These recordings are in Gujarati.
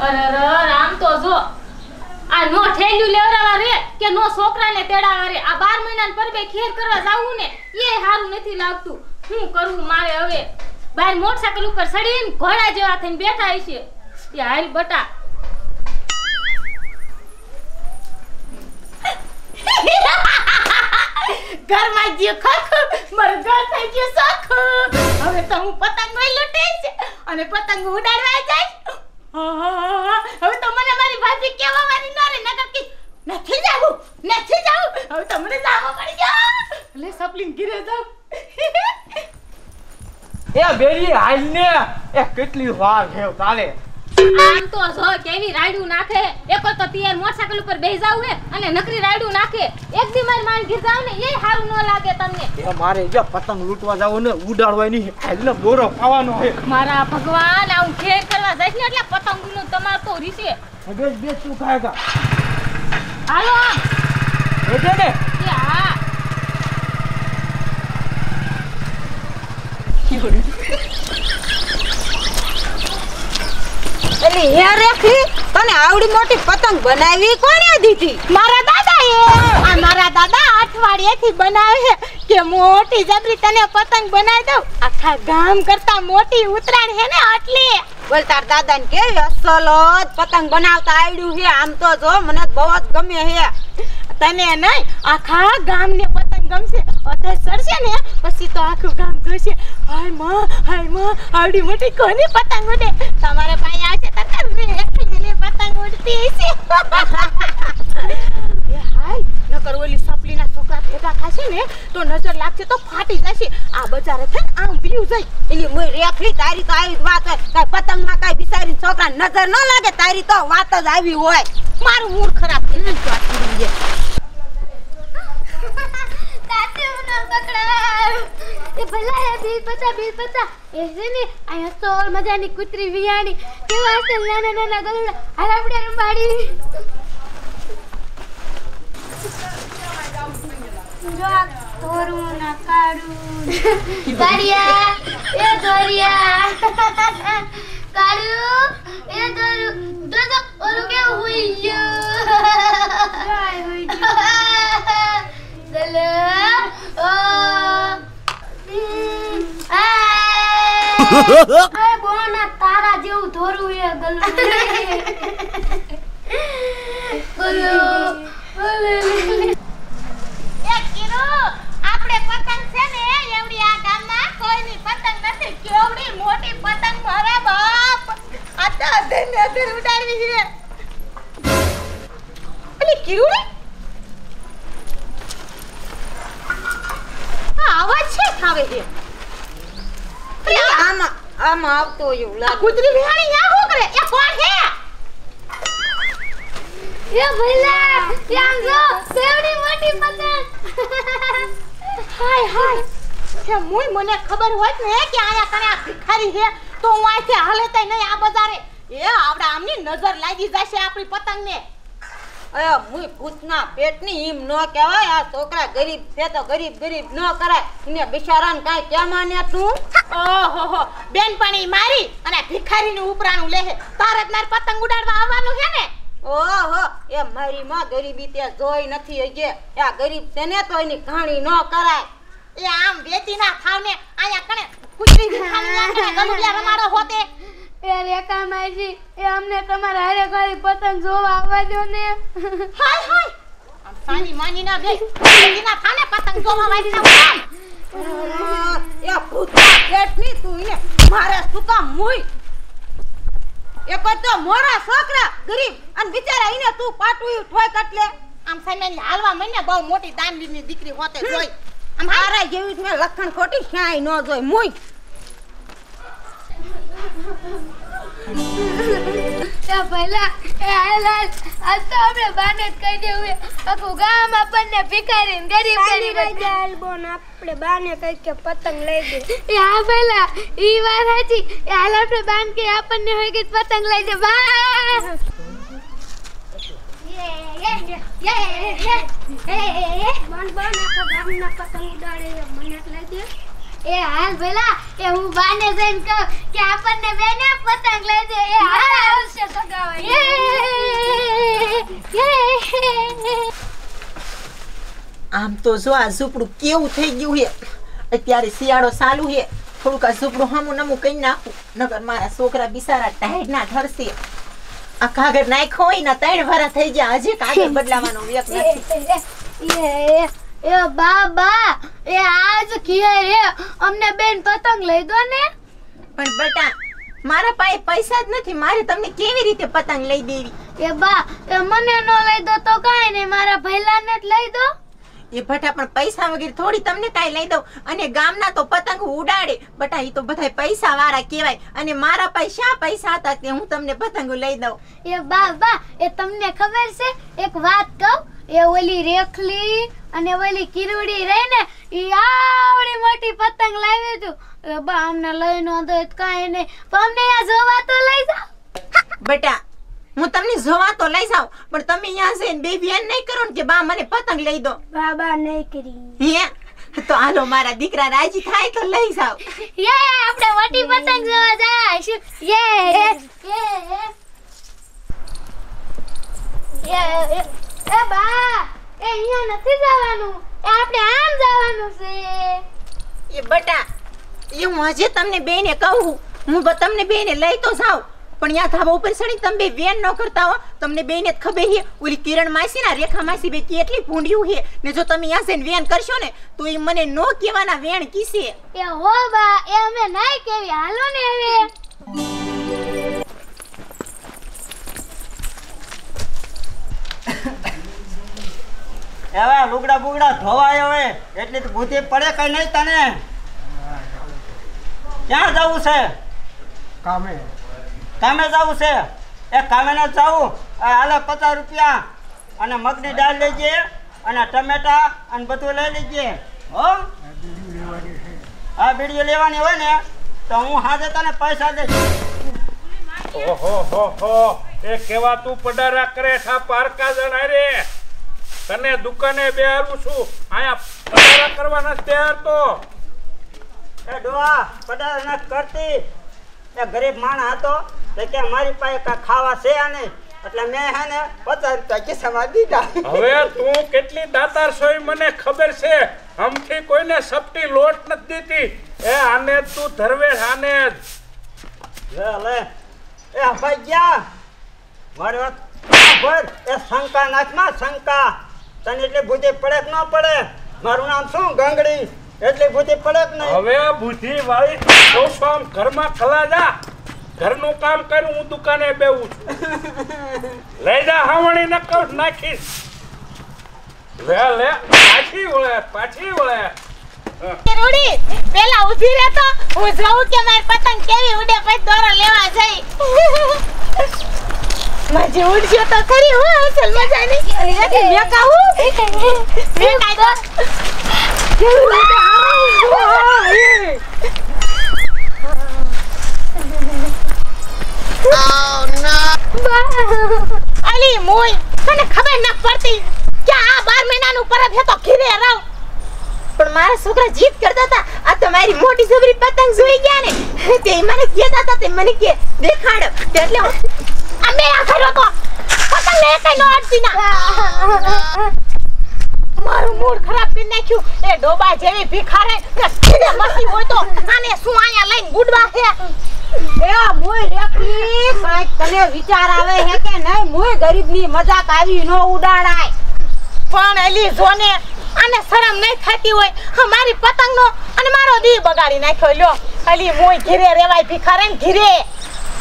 અરે રામ તો જો આ નો ઠેલ્યું લેવરાવા રે કે નો છોકરાને તેડાવા રે આ 12 મહિનાને પરબે ખેર કરવા જાવું ને એ હારું નથી લાગતું હું કરું મારે હવે બહાર મોટરસાઇકલ ઉપર ચડીને ઘોડા જેવા થઈને બેઠા છે એ હાલ બટા ઘરમાં જે ખખ માર ઘર થઈ ગયું સખ હવે તો હું પતંગ લૂટે છે અને પતંગ ઉડાડવા જાય હવે તો મને મારી ભાભી કહેવાની ન રે નકર કે નથી જાવું હવે તો મને જાવા પડી ગયો લે સપલિંગ ગીરે જાવ એ બેરી હાલ ને એ કેટલી વાર છે તાલે આમ તો જો કેવી રાયડું નાખે એકો તો તિયાર મોટરસાઇકલ ઉપર બેહી જાવ હે અને નકરી રાયડું નાખે એક દી માર માન ઘી જાવ ને એ હારું ન લાગે તમને એ મારે જો પતંગ લૂટવા જાવ ને ઉડાડવા ની હાલ ને બોરો ખાવાનો છે મારા ભગવાન આવું ખેર કરવા જાય ને એટલે પતંગનું તમાર તો રીસે હવે બે તું ખાયગા હાલો એ દે ને એ હા એલી હે રેખી તને આવડી મોટી પતંગ બનાવી કોણે દીધી? મારા દાદાએ આ મારા દાદા અઠવાડિયેથી બનાવે છે કે મોટી જબરી તને પતંગ બનાવી દઉં આખા ગામ કરતા મોટી ઉતરાણ હે ને આટલી બોલ તાર દાદાને કે અસલ જ પતંગ બનાવતા આવડ્યું છે આમ તો જો મને બહુ જ ગમે છે તને નહીં આખા ગામને પતંગ ગમશે ઓતે સરશે ને પછી તો આખું ગામ જોશે હાય માં આવડી મોટી કોની પતંગ ઉડે તમારે પાસે આવશે તો એકલી પતંગ ઉડતી છે એ હાય નકર ઓલી સપલીના છોકરા ભેગા થાશે ને તો નજર લાગશે તો ફાટી જશે આ બજારે થઈને આમ પીયું જાય એલી મુઈ રેખી તારી તો આવી વાત હોય કાઈ પતંગમાં કાઈ બિચારી છોકરા નજર ન લાગે તારી તો વાત જ આવી હોય મારું મૂડ ખરાબ થઈ ગયું છે કાતે ઉના પકડા એ ભલા હે બીજ પતા એ છે ને આ તો મજાની કૂતરી વિયાણી કેવા છે નાના નાના ગલુડા હાલ આપણે રંબાડી જો તોરું ના કાડું કાડિયા એ દોરિયા કાડું એ દોરું જો ઓલું કેવું હોઈ ગયું હોઈ ગયું આ બોના તારા જેવું ધોરું હે ગલ્લુ એ કીરો આપણે પતંગ છે ને એવડી આ ગામમાં કોઈની પતંગ નથી કેવડી મોટી પતંગ મારા બાપ આ તો અધર ઉડાડવી છે અલી કીરુડી આવાજ છે ખાવે છે આમાં આવતો એવું લાગે કૂતરી વિહાણી યા હું કરે એ કોણ છે એ ભલા ત્યાં જો કેવડી મોટી પતંગ હાય કે મને ખબર હોત ને કે આયા કને આ ભિખારી છે તો હું આથી હાલે તઈ નહીં આ બજારે એ આવડા આમની નજર લાગી જશે આપણી પતંગને અયા મુઈ ભૂતના પેટની ઈમ ન કહેવાય આ છોકરા ગરીબ છે તો ગરીબ ન કરાય એને બિચારાને કાઈ કેમ માને તું ઓહો બેનપણી મારી અને ભિખારીનું ઉપરાણું લે તારે જ માર પતંગ ઉડાડવા આવવાનું છે ને ઓહો એ મારી માં ગરીબી તે જોઈ નથી હગે આ ગરીબ છે ને તો એની કહાણી ન કરાય એ આમ વેચી ના થાવ ને આયા કણે કુતરી ભિખારી ના કણે ગલુડિયા રમાડો હોતે એ રેખા માજી એ અમને તમારા હારે ખાલી પતંગ જોવા આવવા દો ને હાય આમ સાની માની ના બે વેચી ના થાને પતંગ જોવા વાળી ના એ ભૂતના પેટની તું એને મારે સુકા મુઈ એક તો મોરા છોકરા ગરીબ અને બિચારા એને તું પાટું ઠોય કટલે આમ સાની હાલવા મને બહુ મોટી દાનવીની દીકરી હોતે જોઈ આમ હારા જેવી મેં લખણ ખોટી ક્યાંય ન જોઈ મુઈ તો ભલા એ હાલ આ તો આપણે બાને જ કહી દેવું આખું ગામ આપણને ભિખારી ગરીબ ચાલ બોન આપણે બાને કઈ કે પતંગ લઈ દે એ હા ભલા ઈ વાત સાચી એ હાલ આપણે બાન કે આપણને હોય કે પતંગ લઈ દે બા બોન આખા ગામના પતંગ ઉડાડે મને લઈ દે એ હાલ ભલા એ હું બાને જઈને કહું કે આપણને બેને પતંગ લઈ દે એ હાલ આવશે સગાવાય આમ તો જો આ ઝૂંપડું કેવું થઈ ગયું છે અત્યારે શિયાળો ચાલુ છે થોડુંક આ ઝૂંપડું હામું નમું કઈ નાખું નગર મારા છોકરા બિચારા ટાઈટ ના ઠરશે આ કાગળ નાખ્યો હોય ને 3 વારા થઈ ગયા હજી કાગળ બદલાવાનો વેક નથી એ બાબા એ આજ કીએ રે અમને બેન પતંગ લઈ દો ને પણ બેટા મારા પાસે પૈસા જ નથી મારે તમને કેવી રીતે પતંગ લઈ દેવી એ બા એ મને નો લઈ દો તો કાઈ નહીં મારા ભૈલાને જ લઈ દો એ બટા પણ પૈસા વગર થોડી તમને કાઈ લઈ દઉં અને ગામના તો પતંગ ઉડાડે બટા ઈ તો બધાય પૈસા વાળા કહેવાય અને મારા પૈસા હતા કે હું તમને પતંગ લઈ દઉં એ બા એ તમને ખબર છે એક વાત કહું એ ઓલી રેખલી અને ઓલી કિરુડી રહી ને ઈ આવડી મોટી પતંગ લાવી તું એ બા અમને લઈ નો દો કાઈ નહીં પણ અમને આ જોવા તો લઈ જાઓ બેટા હું તમને જોવા તો લઈ જાઉં પણ તમે અહીંયા જઈને બે બેન નહીં કરો ને કે બા મને પતંગ લઈ દો બાબા નહીં કરી હે તો હાલો મારા દીકરા રાજી થાય તો લઈ જાવ યે આપણે મોટી પતંગ જોવા જાશું યે એ બા એ અહીંયા નથી જવાનું એ આપણે આમ જવાનું છે એ બટા એ હું હજી તમને બેને કહું હું તમને બેને લઈ તો જાઉં પણ યા ધાબા ઉપર સડી તમે બે વેન ન કરતા હો તમને બેને જ ખબર છે ઓલી કિરણ માસી ના રેખા માસી બે કેટલી ભૂંડ્યું છે ને જો તમે યા જઈને વેન કરશો ને તો એ મને નો કહેવાના વેણ કીસે એ હો બા એ અમે નહીં કેવી હાલો ને હવે હવે લુગડા બુગડા ધોવાય હવે એટલી તો બુદ્ધિ પડે કઈ નહીં તને ક્યાં જવું છે કામે જવું છે એ કામે ન જવું હાલે 50 રૂપિયા અને મગની દાળ લેજે અને ટમેટા અને બધું લઈ લેજે હો હા બીડીઓ લેવાની હોય ને તો હું હાજે તને પૈસા દઈશ ઓહો એ કેવા તું પડારા કરે છા પારકા જણા રે તને દુકાને બેહારું છું આયા પડારા કરવા નથી તૈયાર તો એ ડોહા પડારા ન કરતી એ ગરીબ માણસ હતો તો કે મારી પાસે કા ખાવા છે આને એટલે મેં હે ને 50 રૂપિયા ખિસ્સામાં દીધા હવે તું કેટલી દાતાર સોય મને ખબર છે હમથી કોઈને સપટી લોટ નથી દીધી એ આને તું ધરવે આને લે એ ભાઈ ગયા મારી વાત ભર એ શંકા નાખમાં શંકા તને એટલી બુદ્ધિ પડે કે ન પડે મારું નામ શું ગંગડી એટલી બુદ્ધિ પડે કે નહીં હવે બુદ્ધિ વાળી આમ ઘરમાં ખલા જા ઘરનું કામ કરું હું દુકાને બેવું છું લઈ જા હાવણી ન કર નાખીશ લે પાછી વળે રોડી પેલા ઊભી રહે તો હું જોઉં કે મારી પતંગ કેવી ઉડે પછી દોરો લેવા જઈ મજે ઉડજો તો ખરી હો અસલ મજાની એટલે મે કહું મે કાઈ અલી મોય તને ખબર ન પડતી કે આ 12 મહિનાનું પરબ હે તો ઘીરે રહું પણ મારા છોકરા જીદ કરતા હતા આ તમારી મોટી છોકરી પતંગ જોઈ ગયા ને તે મને કહેતા હતા તે મને કે દેખાડ એટલે અમે આ કર્યો તો પતંગ ને કઈ નો અડતી ના મારું મૂડ ખરાબ કરી નાખ્યું એ ડોબા જેવી ભિખારે ને સીધે મસી હોય તો આને શું આયા લઈને ગુડવા છે એ મોય રેખલી કાંઈક તને વિચાર આવે હે કે નહીં મોય ગરીબની મજાક આવી નો ઉડાડાય પણ એલી જોને આને શરમ નહીં થતી હોય મારી પતંગનો અને મારો દી બગાડી નાખ્યો લ્યો અલી મોય ઘીરે રેવાય ભિખારે ને ઘીરે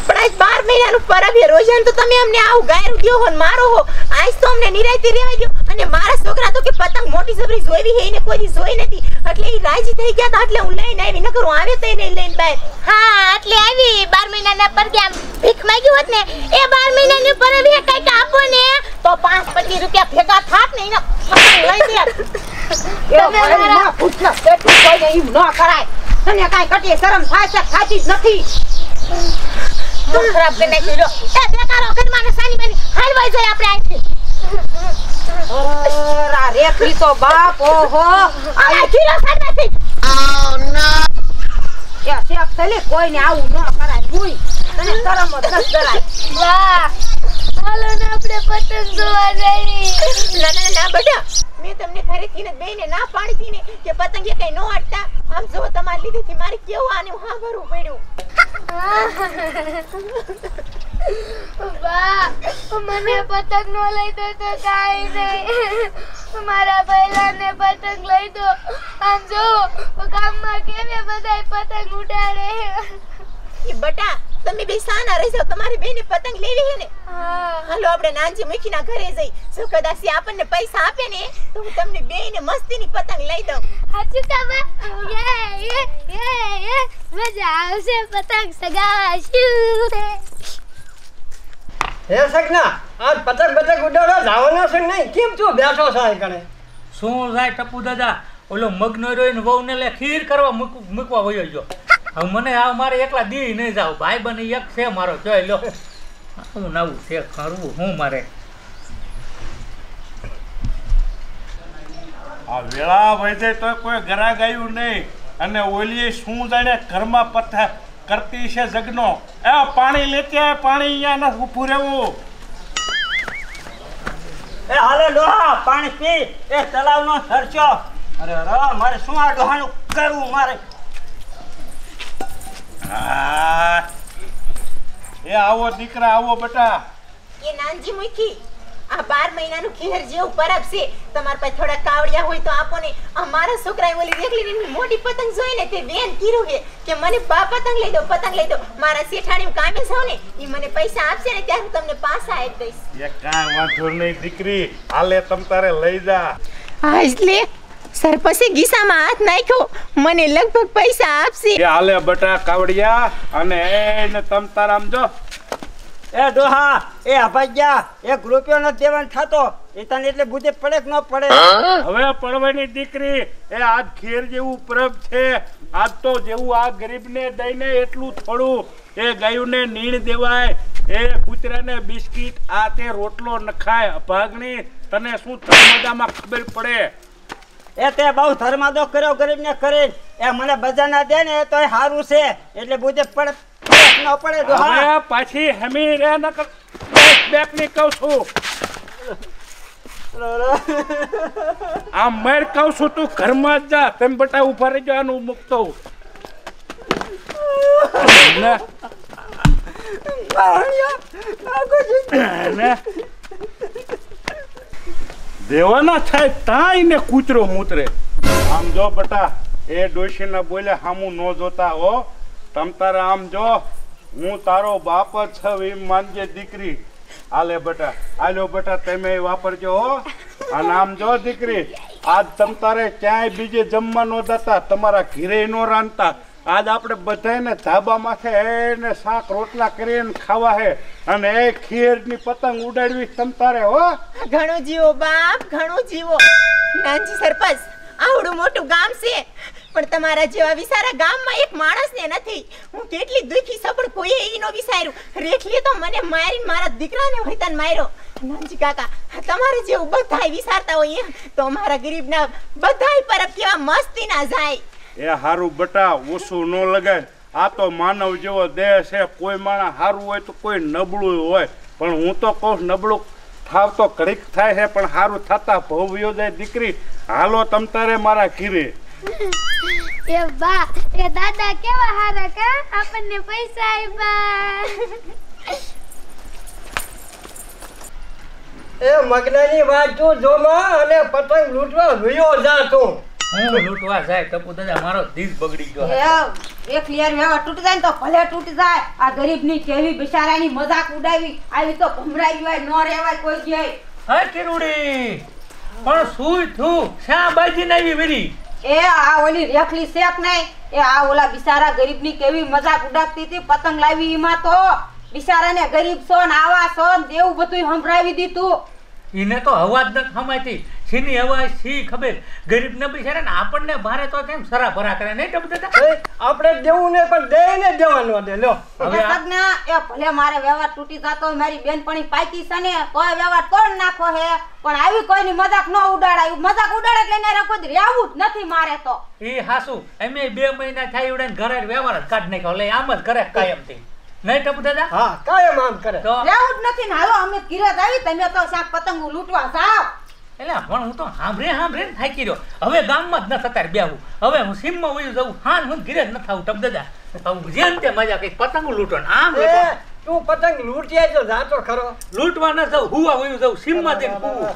પણ આજ 12 મહિનાનું પરબ હે રોજાન તો તમે અમને આવું ગાયરું દ્યો હો ને મારો હો આજ તો અમને નિરાયતી રેવાય દ્યો અને મારા છોકરા તો કે પતંગ મોટી સબરી જોઈવી હે એને કોઈ જોઈ નથી એટલે ઈ રાજી થઈ ગયા તા એટલે હું લઈને આવી ન કરું આવે તો એને લઈને બહાર હા એટલે આવી 12 મહિનાના પર ગયા ભીખ માંગી હોત ને એ 12 મહિનાની પરબ હે કઈક આપો ને તો 5-25 રૂપિયા ભેગા થાત ને એને લઈ દે એ ભાઈ ના પૂછના પેટું કોઈને ઈ ન કરાય તને કાઈ કટી શરમ થાય છે ખાતી જ નથી તો ખરાબ કરી નાખ્યો એ બેકારો ઘરમાં સાની બની હાલવાઈ જાય આપણે આથી રેખલી તો બાપ ઓહો આ ઘીરો સાડવાથી ઓ નો એ શેક થલી કોઈને આવું ન કરાય ભૂઈ તને શરમ જ ન કરાય વાહ હાલો ને આપણે પતંગ જોવા જઈએ ના બેટા મેં તમને ઘરેથી ને બેને ના પાડી હતી ને કે પતંગ કઈ નો અટતા આમ જો તમારી લીધેથી મારે કેવું આને હા ભરવું પડ્યું વાહ મને પતંગ નો લઈ દો તો કાઈ નહીં મારા પહેલાને પતંગ લઈ દો આમ જો ગામમાં કેવે બધાય પતંગ ઉડાડે એ બેટા તમે બે સાના રહી જાવ તમારી બેને પતંગ લેવી હે ને હા હાલો આપણે નાનજી મુખીના ઘરે જઈ જો કદાચ એ આપણને પૈસા આપે ને તો હું તમને બેને મસ્તીની પતંગ લઈ દઉં હાચું કાબા યે મજા આવશે પતંગ સગાશું હે સગના આજ પતંગ ઉડાડવા જવાનો છે નહીં કેમ તું બેઠો છે કણે શું થાય ટપુ દાદા ઓલો મગનો રોઈને વહુને લે ખીર કરવા મૂકવા વયો ગયો હવે મને આ મારે એકલા દી નહીં જાવ ભાઈ બને એક છે મારો જોઈ લો હું નવું છે કરવું હું મારે આ વેળા વૈદે તો કોઈ ઘરા ગયું નહીં અને ઓલી શું જાણે ઘરમાં પથ્થર કરતી છે જગનો એ પાણી લેતે પાણી અહીંયા ન ઊભું રહેવું એ હાલે ડોહા પાણી પી એ તલાવનો સરચો અરે અરે મારે શું આ ડોહાનું કરવું મારે હા એ આવો દીકરા આવો બેટા એ નાનજી મુખી આ 12 મહિનાનું ખીર જેવું પરબ છે તમાર પાસે થોડા કાવડિયા હોય તો આપો ને અમારા છોકરાએ ઓલી રેખલીની મોટી પતંગ જોઈને તે બેન કીધું છે કે મને પતંગ લઈ દો મારા શેઠાણી કામે જાવ ને ઈ મને પૈસા આપશે ને ત્યારે હું તમને પાછા આપી દઈશ એ કાંઈ વાંધો નહીં દીકરી હાલે તમ તારે લઈ જા હા એટલે સરપસે ગીસામાં હાથ નાખ્યો મને લગભગ પૈસા આપશે એ હાલે બેટા કાવડિયા અને એને તમ તાર આમ જો એ ડોહા એ અભાગ્યા એક રૂપિયો નથી દેવાનો થતો એ તને એટલે બુદ્ધિ પડે કે ન પડે હવે પડવાની દીકરી એ આજ ખીર જેવું પરબ છે આજ તો જેવું આ ગરીબને દઈને એટલું થોડું એ ગાયુંને નીણ દેવાય એ કૂતરાને બિસ્કિટ આ તે રોટલો નખાય અભાગણી તને શું ધર્મદામાં ખબર પડે એ તે બહુ ધર્માદો કર્યો ગરીબને કરી એ મને બજાર ના દે ને તો સારું છે એટલે બુદ્ધિ પડે ન પડે ડોહા હવે પાછી હમી રે ન કર બેક ની કહું છું આમ મેર કહું છું તું ઘરમાં જ જા તેમ બટા ઉભા રહી જા આનું મૂકતો દેવાના થાય તાય ને કૂતરો મૂતરે આમ જો બટા એ ડોશીના બોલ્યા હામું ન જોતા હો તમ તારે આમ જો હું તારો બાપ જ છું એમ માનજે દીકરી હાલે બટા હાલો બટા તમે વાપરજો હો અને આમ જો દીકરી આજ તમ તારે ક્યાંય બીજે જમવા ન જતા તમારા ઘીરે ન રાંધતા આજ આપણે બધાને ધાબા માથે એને શાક રોટલા કરીને ખાવા હે અને એ ખીરની પતંગ ઉડાડવી તમ તારે હો ઘણું જીવો બાપ ઘણું જીવો નાનજી સરપંચ આવડું મોટું ગામ છે પણ તમારા જેવા વિચારા ગામમાં એક માણસને નથી હું કેટલી દુખી છું પણ કોઈએ ઈ નો વિચાર્યું રેખલીએ તો મને મારી મારા દીકરાને વૈતાન માર્યો નાનજી કાકા તમારે જેવું બધાય વિચારતા હોય તો અમારા ગરીબના બધાય પરબ કેવા મસ્તી ના જાય એ હારું બટા ઓછું ન લગાય આ તો માનવ જેવો દેહ છે કોઈ માણસ સારું હોય તો કોઈ નબળું હોય પણ હું તો કહું નબળું થાવ તો ઘડીક થાય છે પણ સારું થતા ભવ્યો જાય દીકરી હાલો તમ તારે મારા ઘીરે એ બા એ દાદા કેવા હારા કા આપણને પૈસા આપ્યા એ મગનાની વાત તું જોમાં અને પતંગ લૂંટવા વયો જા તું હું લૂંટવા જાય ટપુ દાદા મારો દિલ બગડી ગયો એક લેર વેવા તૂટી જાય ને તો ભલે તૂટી જાય આ ગરીબની કેવી બિચારાની મજાક ઉડાવી આવી તો ભમરાઈ હોય ન રહેવાય કોઈ જાય હા કિરુડી પણ સુઈ થું શા બાજી આવી વેરી એ આ ઓલી રેખલી શેક નહીં એ આ ઓલા બિચારા ગરીબની કેવી મજાક ઉડાવતી હતી પતંગ લાવી એમાં તો બિચારાને ગરીબ છો ને આવા છો ને દેવું બધું સંભળાવી દીધું એને તો હવા જ નથી હમાતી સીની હવા સી ખબર ગરીબને બિચારા ને આપણને ભારે તો કેમ સરા ભરા કરે નહીં ટપુ દાદા આપણે દેવું ને પણ દે ને દેવાનું દે લો હવે આ- સગના એ ભલે મારે વ્યવહાર તૂટી જતો હોય, મારી બેનપણી પાકી છે ને કોઈ વ્યવહાર તોડ નાખો હે, પણ આવી કોઈની મજાક ન ઉડાડાય. મજાક ઉડાડે એટલે એને કોઈ રહેવું જ નથી મારે તો. એ હાસુ અમે 2 મહિના થાય ઉડે ઘરે વ્યવહાર જ કાઢ નાખ્યો એટલે આમ જ કરે કાયમથી નહીં ટપુ દાદા હા કાયમ આમ કરે તો રહેવું જ નથી ને હાલો અમે કિરત આવી, તમે તો શાક પતંગો લૂંટવા જાવ. એટલે પણ હું તો સાંભળીને થાકી રહ્યો. હવે ગામમાં જ ન થતા બેહું. હવે હું સીમમાં વયું જાઉં. હાન હું ઘીરે જ ન થાવું ટપ દાદા. હું જેમ તે મજા કઈ પતંગ લૂંટો ને આમ એ તું પતંગ લૂંટી આવજો જાતો ખરો લૂંટવા ન જાઉં, હુવા વયું જાઉં સીમમાં જઈને હુવું.